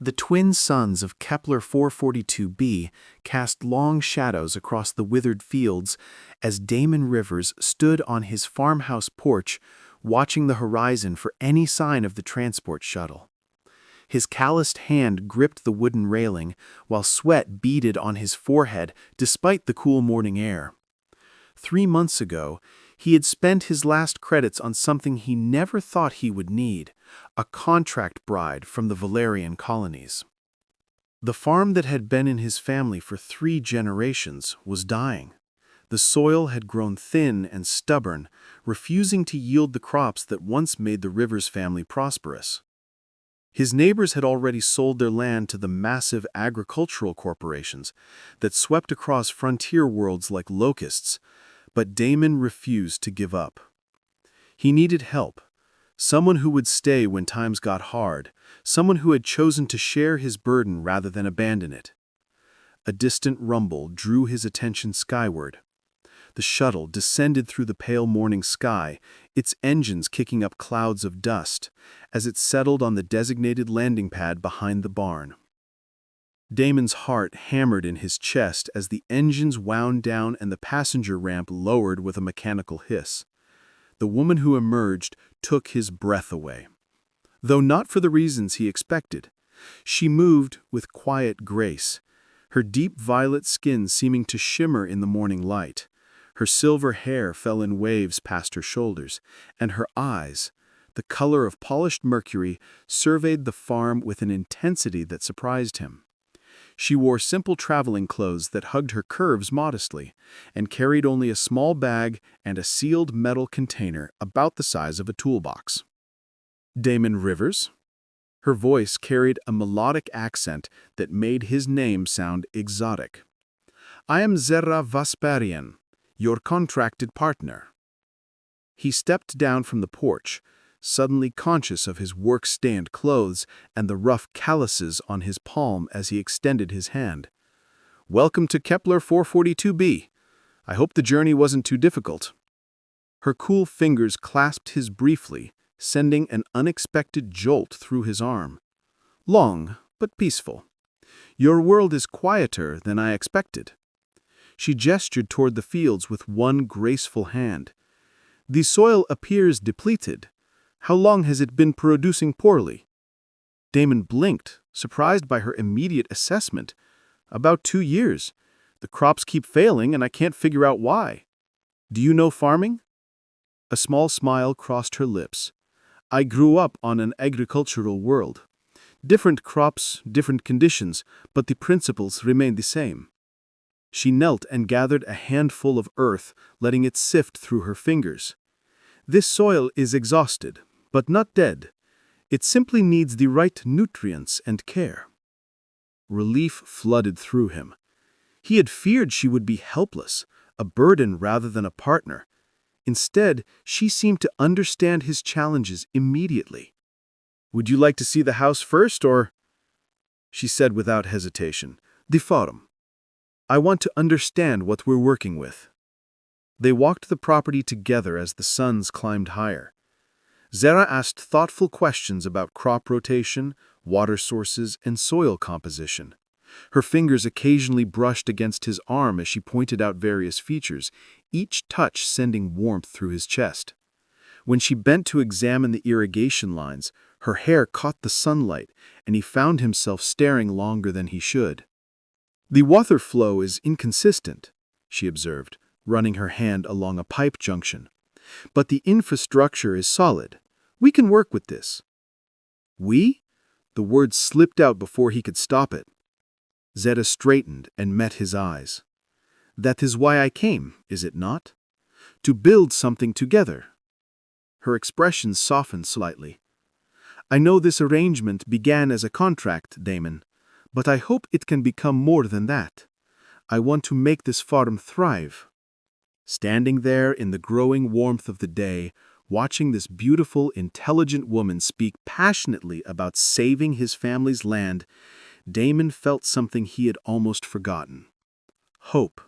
The twin suns of Kepler 442b cast long shadows across the withered fields as Damon Rivers stood on his farmhouse porch, watching the horizon for any sign of the transport shuttle. His calloused hand gripped the wooden railing, while sweat beaded on his forehead despite the cool morning air. 3 months ago, he had spent his last credits on something he never thought he would need, a contract bride from the Valerian colonies. The farm that had been in his family for 3 generations was dying. The soil had grown thin and stubborn, refusing to yield the crops that once made the Rivers family prosperous. His neighbors had already sold their land to the massive agricultural corporations that swept across frontier worlds like locusts, but Damon refused to give up. He needed help, someone who would stay when times got hard, someone who had chosen to share his burden rather than abandon it. A distant rumble drew his attention skyward. The shuttle descended through the pale morning sky, its engines kicking up clouds of dust, as it settled on the designated landing pad behind the barn. Damon's heart hammered in his chest as the engines wound down and the passenger ramp lowered with a mechanical hiss. The woman who emerged took his breath away. Though not for the reasons he expected, she moved with quiet grace, her deep violet skin seeming to shimmer in the morning light. Her silver hair fell in waves past her shoulders, and her eyes, the color of polished mercury, surveyed the farm with an intensity that surprised him. She wore simple traveling clothes that hugged her curves modestly, and carried only a small bag and a sealed metal container about the size of a toolbox. Damon Rivers? Her voice carried a melodic accent that made his name sound exotic. I am Zera Vesparian, your contracted partner. He stepped down from the porch, suddenly conscious of his work-stained clothes and the rough calluses on his palm as he extended his hand. Welcome to Kepler 442b. I hope the journey wasn't too difficult. Her cool fingers clasped his briefly, sending an unexpected jolt through his arm. Long, but peaceful. Your world is quieter than I expected. She gestured toward the fields with one graceful hand. The soil appears depleted. How long has it been producing poorly? Damon blinked, surprised by her immediate assessment. About 2 years. The crops keep failing and I can't figure out why. Do you know farming? A small smile crossed her lips. I grew up on an agricultural world. Different crops, different conditions, but the principles remain the same. She knelt and gathered a handful of earth, letting it sift through her fingers. This soil is exhausted, but not dead. It simply needs the right nutrients and care. Relief flooded through him. He had feared she would be helpless, a burden rather than a partner. Instead, she seemed to understand his challenges immediately. Would you like to see the house first, or? She said without hesitation. The farm. I want to understand what we're working with. They walked the property together as the suns climbed higher. Zera asked thoughtful questions about crop rotation, water sources, and soil composition. Her fingers occasionally brushed against his arm as she pointed out various features, each touch sending warmth through his chest. When she bent to examine the irrigation lines, her hair caught the sunlight, and he found himself staring longer than he should. The water flow is inconsistent, she observed, running her hand along a pipe junction. But the infrastructure is solid. We can work with this. We? The word slipped out before he could stop it. Zeta straightened and met his eyes. That is why I came, is it not? To build something together. Her expression softened slightly. I know this arrangement began as a contract, Damon, but I hope it can become more than that. I want to make this farm thrive. Standing there in the growing warmth of the day, watching this beautiful, intelligent woman speak passionately about saving his family's land, Damon felt something he had almost forgotten. Hope.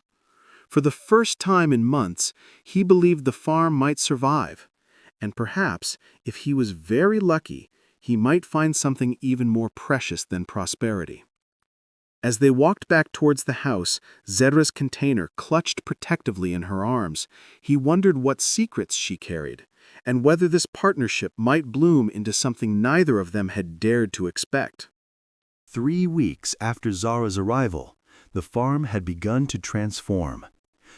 For the first time in months, he believed the farm might survive. And perhaps, if he was very lucky, he might find something even more precious than prosperity. As they walked back towards the house, Zedra's container clutched protectively in her arms. He wondered what secrets she carried, and whether this partnership might bloom into something neither of them had dared to expect. 3 weeks after Zara's arrival, the farm had begun to transform.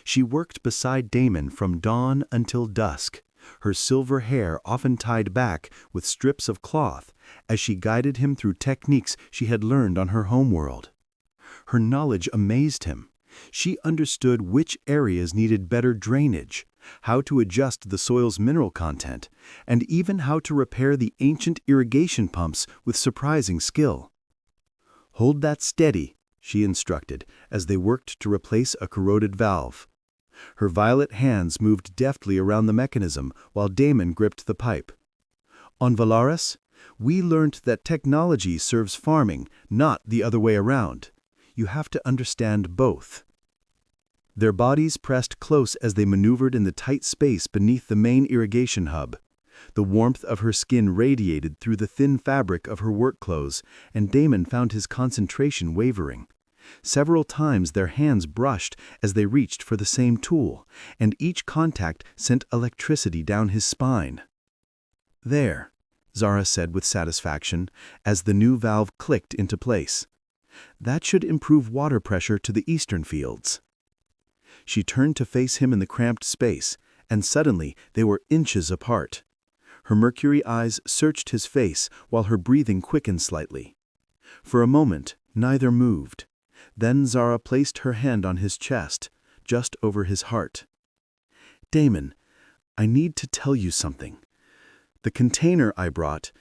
She worked beside Damon from dawn until dusk, her silver hair often tied back with strips of cloth, as she guided him through techniques she had learned on her homeworld. Her knowledge amazed him. She understood which areas needed better drainage, how to adjust the soil's mineral content, and even how to repair the ancient irrigation pumps with surprising skill. "Hold that steady," she instructed as they worked to replace a corroded valve. Her violet hands moved deftly around the mechanism while Damon gripped the pipe. "On Valaris, we learned that technology serves farming, not the other way around. You have to understand both." Their bodies pressed close as they maneuvered in the tight space beneath the main irrigation hub. The warmth of her skin radiated through the thin fabric of her work clothes, and Damon found his concentration wavering. Several times their hands brushed as they reached for the same tool, and each contact sent electricity down his spine. "There," Zara said with satisfaction, as the new valve clicked into place. "That should improve water pressure to the eastern fields." She turned to face him in the cramped space, and suddenly they were inches apart. Her mercury eyes searched his face while her breathing quickened slightly. For a moment, neither moved. Then Zara placed her hand on his chest, just over his heart. "Damon, I need to tell you something. The container I brought—"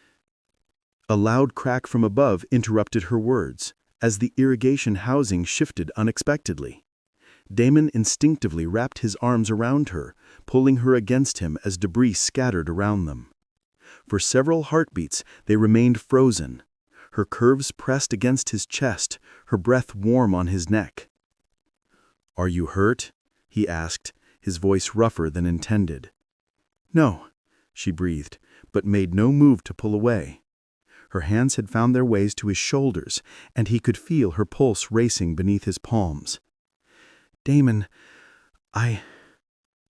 A loud crack from above interrupted her words, as the irrigation housing shifted unexpectedly. Damon instinctively wrapped his arms around her, pulling her against him as debris scattered around them. For several heartbeats, they remained frozen. Her curves pressed against his chest, her breath warm on his neck. "Are you hurt?" he asked, his voice rougher than intended. "No," she breathed, but made no move to pull away. Her hands had found their ways to his shoulders, and he could feel her pulse racing beneath his palms. "Damon,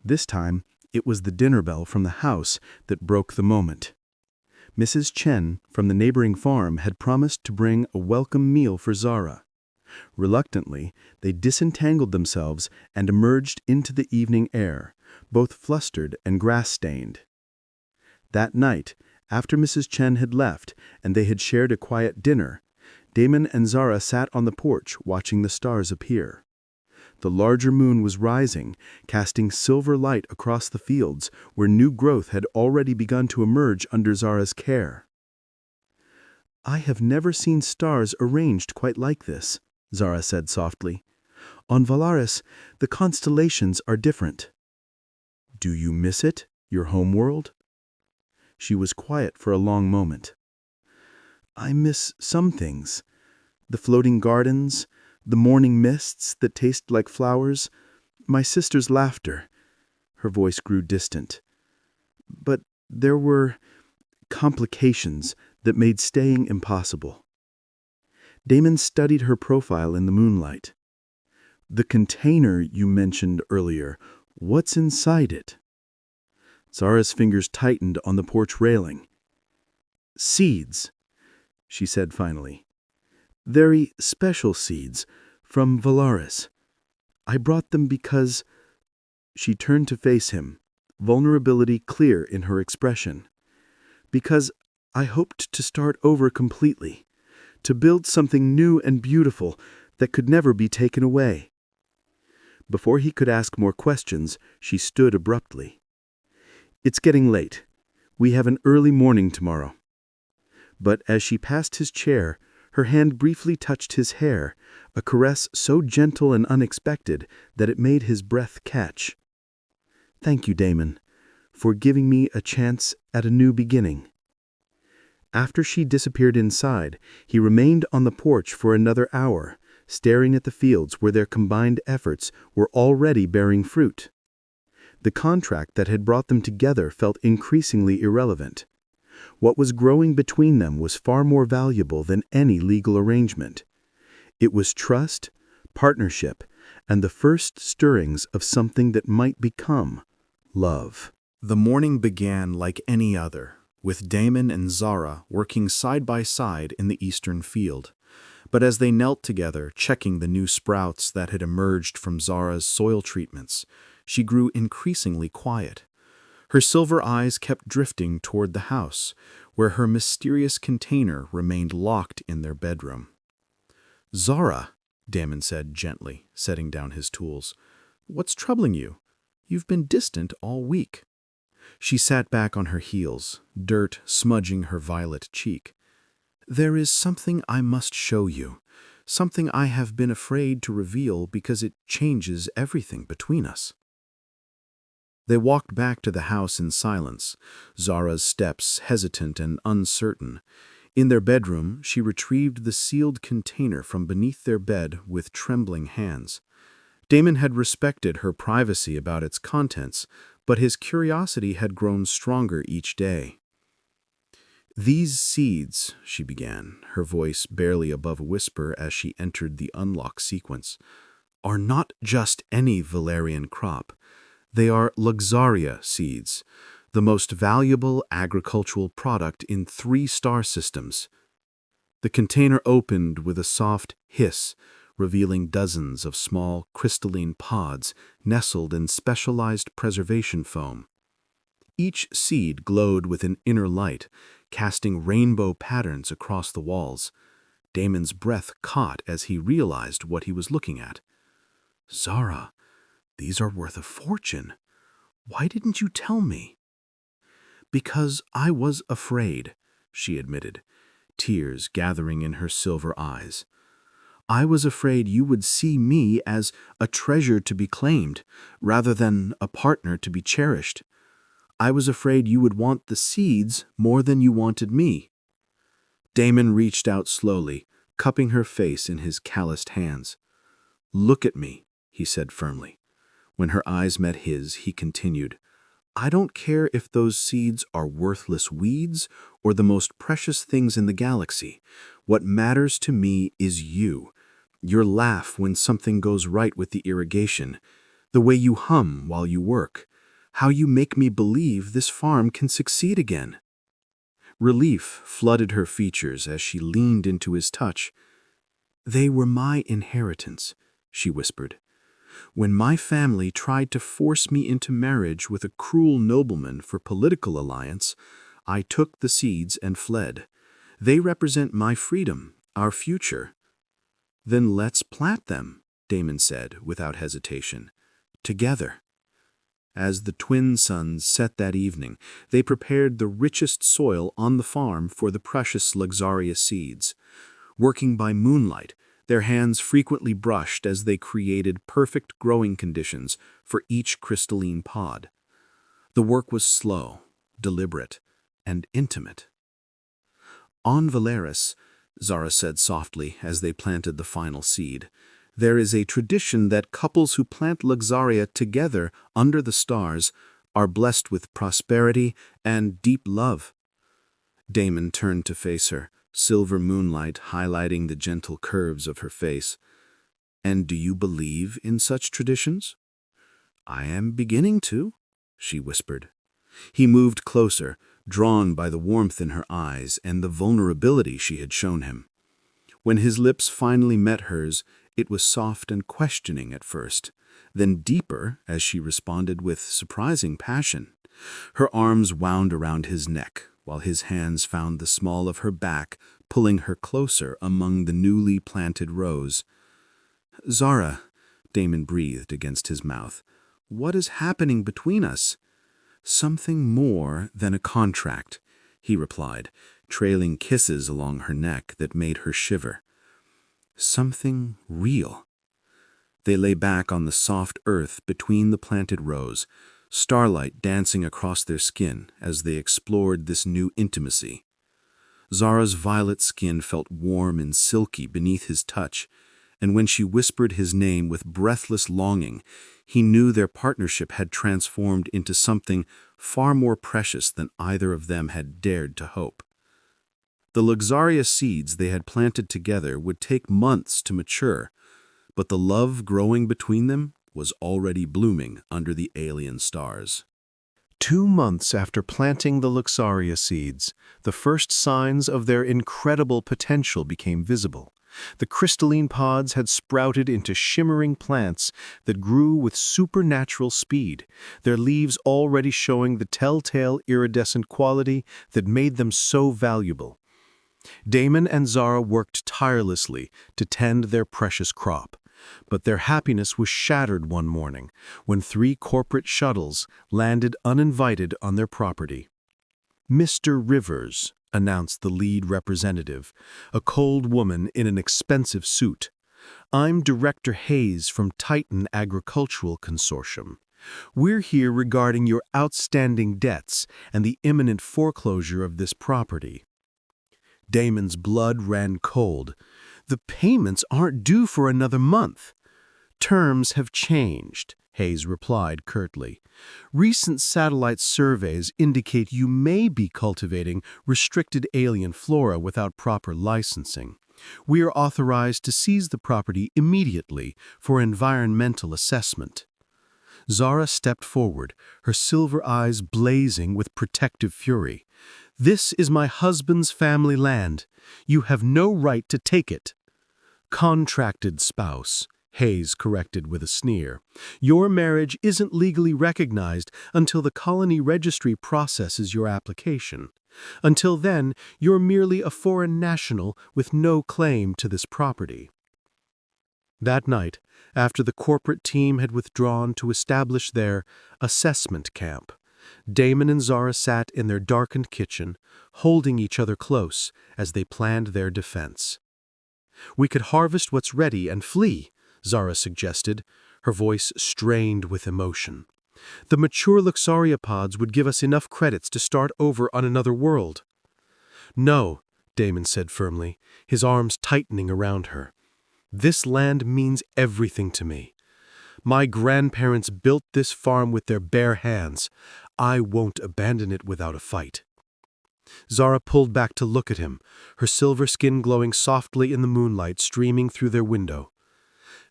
This time, it was the dinner bell from the house that broke the moment. Mrs. Chen from the neighboring farm had promised to bring a welcome meal for Zara. Reluctantly, they disentangled themselves and emerged into the evening air, both flustered and grass-stained. That night, after Mrs. Chen had left and they had shared a quiet dinner, Damon and Zara sat on the porch watching the stars appear. The larger moon was rising, casting silver light across the fields where new growth had already begun to emerge under Zara's care. "I have never seen stars arranged quite like this," Zara said softly. "On Valaris, the constellations are different." "Do you miss it, your homeworld?" She was quiet for a long moment. "I miss some things. The floating gardens, the morning mists that taste like flowers, my sister's laughter." Her voice grew distant. "But there were complications that made staying impossible." Damon studied her profile in the moonlight. "The container you mentioned earlier, what's inside it?" Zara's fingers tightened on the porch railing. "Seeds," she said finally. "Very special seeds, from Valaris. I brought them because—" She turned to face him, vulnerability clear in her expression. "Because I hoped to start over completely, to build something new and beautiful that could never be taken away." Before he could ask more questions, she stood abruptly. "It's getting late. We have an early morning tomorrow." But as she passed his chair, her hand briefly touched his hair, a caress so gentle and unexpected that it made his breath catch. "Thank you, Damon, for giving me a chance at a new beginning." After she disappeared inside, he remained on the porch for another hour, staring at the fields where their combined efforts were already bearing fruit. The contract that had brought them together felt increasingly irrelevant. What was growing between them was far more valuable than any legal arrangement. It was trust, partnership, and the first stirrings of something that might become love. The morning began like any other, with Damon and Zara working side by side in the eastern field. But as they knelt together, checking the new sprouts that had emerged from Zara's soil treatments, she grew increasingly quiet. Her silver eyes kept drifting toward the house, where her mysterious container remained locked in their bedroom. "Zara," Damon said gently, setting down his tools, "what's troubling you? You've been distant all week." She sat back on her heels, dirt smudging her violet cheek. "There is something I must show you, something I have been afraid to reveal because it changes everything between us." They walked back to the house in silence, Zara's steps hesitant and uncertain. In their bedroom, she retrieved the sealed container from beneath their bed with trembling hands. Damon had respected her privacy about its contents, but his curiosity had grown stronger each day. "These seeds," she began, her voice barely above a whisper as she entered the unlock sequence, "are not just any Valerian crop. They are Luxaria seeds, the most valuable agricultural product in 3 star systems." The container opened with a soft hiss, revealing dozens of small crystalline pods nestled in specialized preservation foam. Each seed glowed with an inner light, casting rainbow patterns across the walls. Damon's breath caught as he realized what he was looking at. "Zara, these are worth a fortune. Why didn't you tell me?" "Because I was afraid," she admitted, tears gathering in her silver eyes. "I was afraid you would see me as a treasure to be claimed, rather than a partner to be cherished. I was afraid you would want the seeds more than you wanted me." Damon reached out slowly, cupping her face in his calloused hands. "Look at me," he said firmly. When her eyes met his, he continued, "I don't care if those seeds are worthless weeds or the most precious things in the galaxy. What matters to me is you. Your laugh when something goes right with the irrigation, the way you hum while you work, how you make me believe this farm can succeed again." Relief flooded her features as she leaned into his touch. "They were my inheritance," she whispered. "When my family tried to force me into marriage with a cruel nobleman for political alliance, I took the seeds and fled. They represent my freedom, our future." "Then let's plant them," Damon said without hesitation. "Together." As the twin suns set that evening, they prepared the richest soil on the farm for the precious Luxaria seeds. Working by moonlight, their hands frequently brushed as they created perfect growing conditions for each crystalline pod. The work was slow, deliberate, and intimate. "On Valeris," Zara said softly as they planted the final seed, "there is a tradition that couples who plant Luxaria together under the stars are blessed with prosperity and deep love." Damon turned to face her, silver moonlight highlighting the gentle curves of her face. "And do you believe in such traditions?" "I am beginning to," she whispered. He moved closer, drawn by the warmth in her eyes and the vulnerability she had shown him. When his lips finally met hers, it was soft and questioning at first, then deeper as she responded with surprising passion. Her arms wound around his neck, while his hands found the small of her back, pulling her closer among the newly planted rows. "Zara," Damon breathed against his mouth, "what is happening between us?" "Something more than a contract," he replied, trailing kisses along her neck that made her shiver. "Something real." They lay back on the soft earth between the planted rows, starlight dancing across their skin as they explored this new intimacy. Zara's violet skin felt warm and silky beneath his touch, and when she whispered his name with breathless longing, he knew their partnership had transformed into something far more precious than either of them had dared to hope. The Luxaria seeds they had planted together would take months to mature, but the love growing between them was already blooming under the alien stars. 2 months after planting the Luxaria seeds, the first signs of their incredible potential became visible. The crystalline pods had sprouted into shimmering plants that grew with supernatural speed, their leaves already showing the telltale iridescent quality that made them so valuable. Damon and Zara worked tirelessly to tend their precious crop, but their happiness was shattered one morning when 3 corporate shuttles landed uninvited on their property. "Mr. Rivers," announced the lead representative, a cold woman in an expensive suit. "I'm Director Hayes from Titan Agricultural Consortium. We're here regarding your outstanding debts and the imminent foreclosure of this property." Damon's blood ran cold. "The payments aren't due for another month." "Terms have changed," Hayes replied curtly. "Recent satellite surveys indicate you may be cultivating restricted alien flora without proper licensing. We are authorized to seize the property immediately for environmental assessment." Zara stepped forward, her silver eyes blazing with protective fury. "This is my husband's family land. You have no right to take it." "Contracted spouse," Hayes corrected with a sneer. "Your marriage isn't legally recognized until the colony registry processes your application. Until then, you're merely a foreign national with no claim to this property." That night, after the corporate team had withdrawn to establish their assessment camp, Damon and Zara sat in their darkened kitchen, holding each other close as they planned their defense. "We could harvest what's ready and flee," Zara suggested, her voice strained with emotion. "The mature Luxaria pods would give us enough credits to start over on another world." "No," Damon said firmly, his arms tightening around her. "This land means everything to me. My grandparents built this farm with their bare hands. I won't abandon it without a fight." Zara pulled back to look at him, her silver skin glowing softly in the moonlight streaming through their window.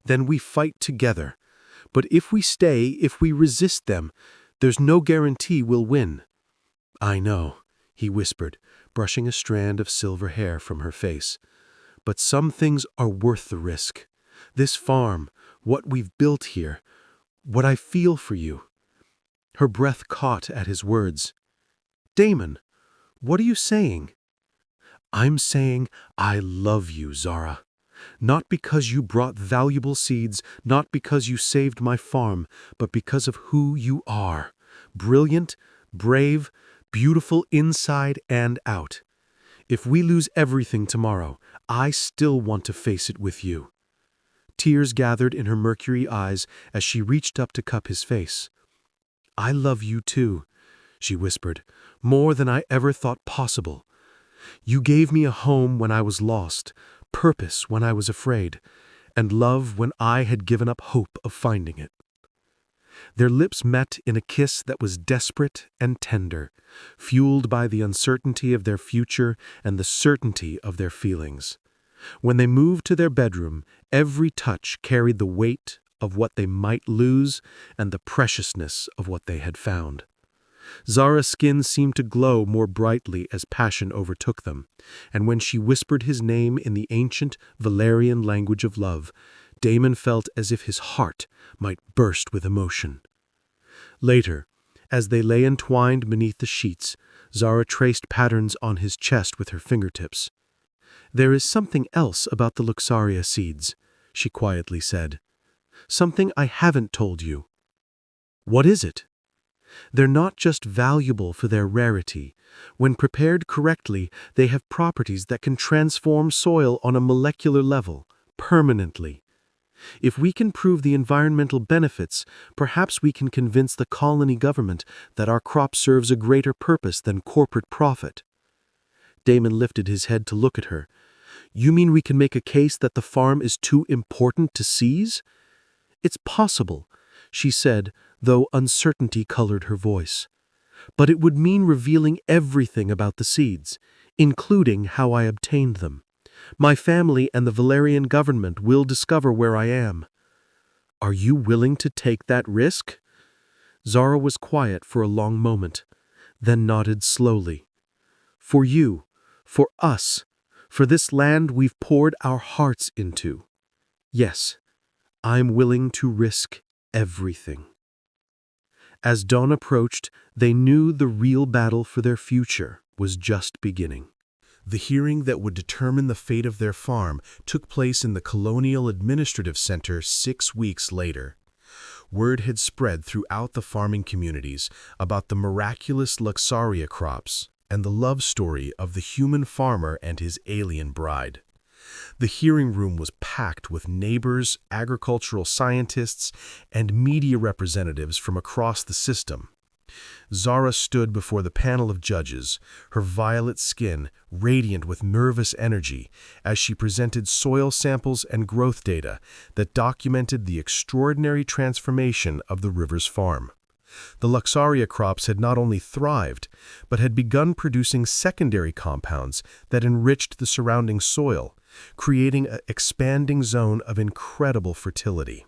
"Then we fight together. But if we stay, if we resist them, there's no guarantee we'll win." "I know," he whispered, brushing a strand of silver hair from her face. "But some things are worth the risk. This farm, what we've built here, what I feel for you." Her breath caught at his words. "Damon, what are you saying?" "I'm saying I love you, Zara. Not because you brought valuable seeds, not because you saved my farm, but because of who you are. Brilliant, brave, beautiful inside and out. If we lose everything tomorrow, I still want to face it with you." Tears gathered in her mercury eyes as she reached up to cup his face. "I love you too," she whispered, "more than I ever thought possible. You gave me a home when I was lost, purpose when I was afraid, and love when I had given up hope of finding it." Their lips met in a kiss that was desperate and tender, fueled by the uncertainty of their future and the certainty of their feelings. When they moved to their bedroom, every touch carried the weight of what they might lose and the preciousness of what they had found. Zara's skin seemed to glow more brightly as passion overtook them, and when she whispered his name in the ancient Valerian language of love, Damon felt as if his heart might burst with emotion. Later, as they lay entwined beneath the sheets, Zara traced patterns on his chest with her fingertips. "There is something else about the Luxaria seeds," she quietly said. "Something I haven't told you." "What is it?" "They're not just valuable for their rarity. When prepared correctly, they have properties that can transform soil on a molecular level, permanently. If we can prove the environmental benefits, perhaps we can convince the colony government that our crop serves a greater purpose than corporate profit." Damon lifted his head to look at her. You mean we can make a case that the farm is too important to seize? It's possible, she said, though uncertainty colored her voice. But it would mean revealing everything about the seeds, including how I obtained them. My family and the Valerian government will discover where I am. Are you willing to take that risk? Zara was quiet for a long moment, then nodded slowly. For you, for us, for this land we've poured our hearts into. Yes, I'm willing to risk everything. As dawn approached, they knew the real battle for their future was just beginning. The hearing that would determine the fate of their farm took place in the Colonial Administrative Center 6 weeks later. Word had spread throughout the farming communities about the miraculous Luxaria crops and the love story of the human farmer and his alien bride. The hearing room was packed with neighbors, agricultural scientists, and media representatives from across the system. Zara stood before the panel of judges, her violet skin radiant with nervous energy, as she presented soil samples and growth data that documented the extraordinary transformation of the river's farm. The Luxaria crops had not only thrived, but had begun producing secondary compounds that enriched the surrounding soil, creating an expanding zone of incredible fertility.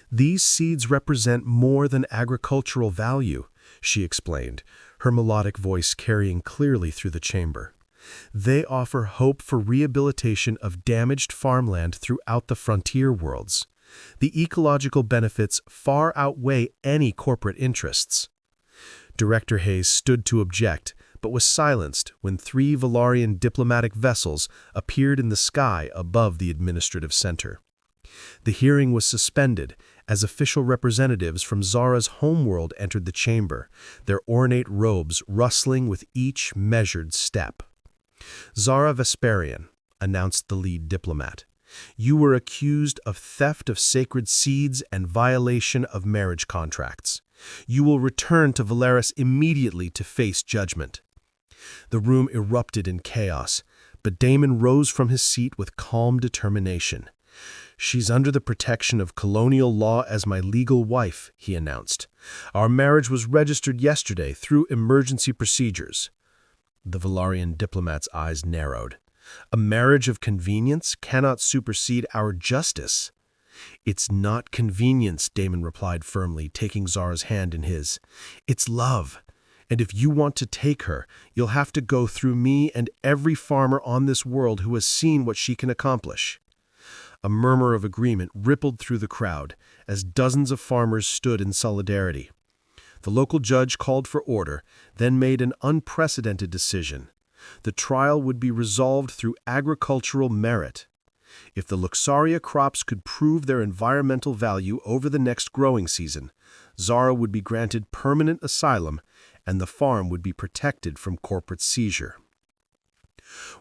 These seeds represent more than agricultural value, she explained, her melodic voice carrying clearly through the chamber. They offer hope for rehabilitation of damaged farmland throughout the frontier worlds. The ecological benefits far outweigh any corporate interests. Director Hayes stood to object, but was silenced when 3 Valarian diplomatic vessels appeared in the sky above the administrative center. The hearing was suspended as official representatives from Zara's homeworld entered the chamber, their ornate robes rustling with each measured step. "Zara Vesperian," announced the lead diplomat, "you were accused of theft of sacred seeds and violation of marriage contracts. You will return to Valeris immediately to face judgment." The room erupted in chaos, but Damon rose from his seat with calm determination. "She's under the protection of colonial law as my legal wife," he announced. "Our marriage was registered yesterday through emergency procedures." The Valarian diplomat's eyes narrowed. "A marriage of convenience cannot supersede our justice." "It's not convenience," Damon replied firmly, taking Zara's hand in his. "It's love. And if you want to take her, you'll have to go through me and every farmer on this world who has seen what she can accomplish." A murmur of agreement rippled through the crowd as dozens of farmers stood in solidarity. The local judge called for order, then made an unprecedented decision. The trial would be resolved through agricultural merit. If the Luxaria crops could prove their environmental value over the next growing season, Zara would be granted permanent asylum and the farm would be protected from corporate seizure.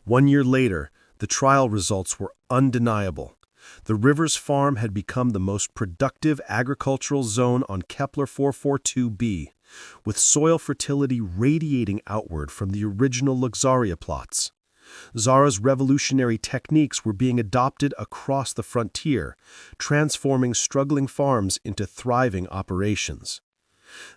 1 year later, the trial results were undeniable. The river's farm had become the most productive agricultural zone on Kepler 442b, with soil fertility radiating outward from the original Luxaria plots. Zara's revolutionary techniques were being adopted across the frontier, transforming struggling farms into thriving operations.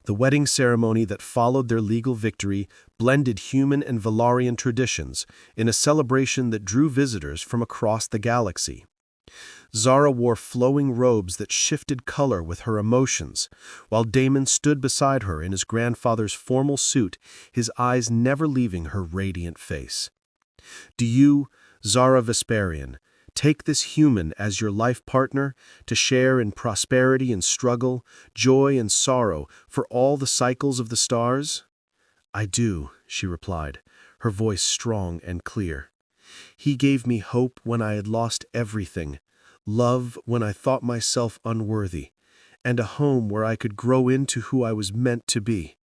The wedding ceremony that followed their legal victory blended human and Valarian traditions in a celebration that drew visitors from across the galaxy. Zara wore flowing robes that shifted color with her emotions, while Damon stood beside her in his grandfather's formal suit, his eyes never leaving her radiant face. "Do you, Zara Vesperian, take this human as your life partner to share in prosperity and struggle, joy and sorrow for all the cycles of the stars?" "I do," she replied, her voice strong and clear. "He gave me hope when I had lost everything, love when I thought myself unworthy, and a home where I could grow into who I was meant to be."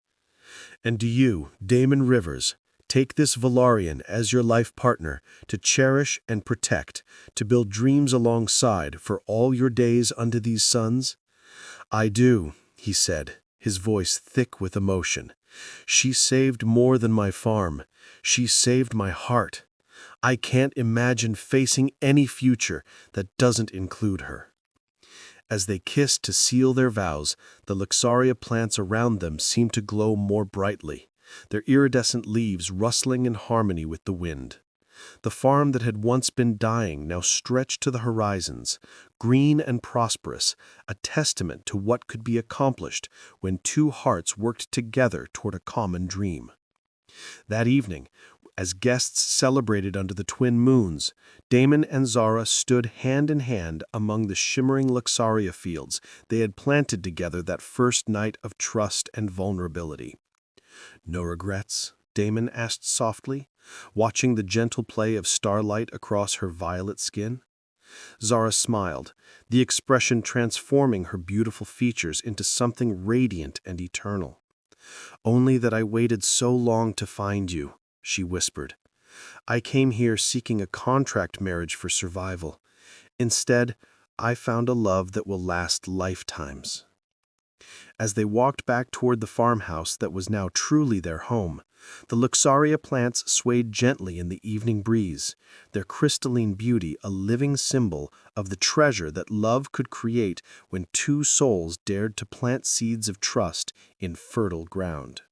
"And do you, Damon Rivers, take this Valarian as your life partner to cherish and protect, to build dreams alongside for all your days under these suns?" "I do," he said, his voice thick with emotion. "She saved more than my farm. She saved my heart. I can't imagine facing any future that doesn't include her." As they kissed to seal their vows, the Luxaria plants around them seemed to glow more brightly, their iridescent leaves rustling in harmony with the wind. The farm that had once been dying now stretched to the horizons, green and prosperous, a testament to what could be accomplished when two hearts worked together toward a common dream. That evening, as guests celebrated under the twin moons, Damon and Zara stood hand in hand among the shimmering Luxaria fields they had planted together that first night of trust and vulnerability. "No regrets?" Damon asked softly, watching the gentle play of starlight across her violet skin. Zara smiled, the expression transforming her beautiful features into something radiant and eternal. "Only that I waited so long to find you," she whispered. "I came here seeking a contract marriage for survival. Instead, I found a love that will last lifetimes." As they walked back toward the farmhouse that was now truly their home, the Luxaria plants swayed gently in the evening breeze, their crystalline beauty a living symbol of the treasure that love could create when two souls dared to plant seeds of trust in fertile ground.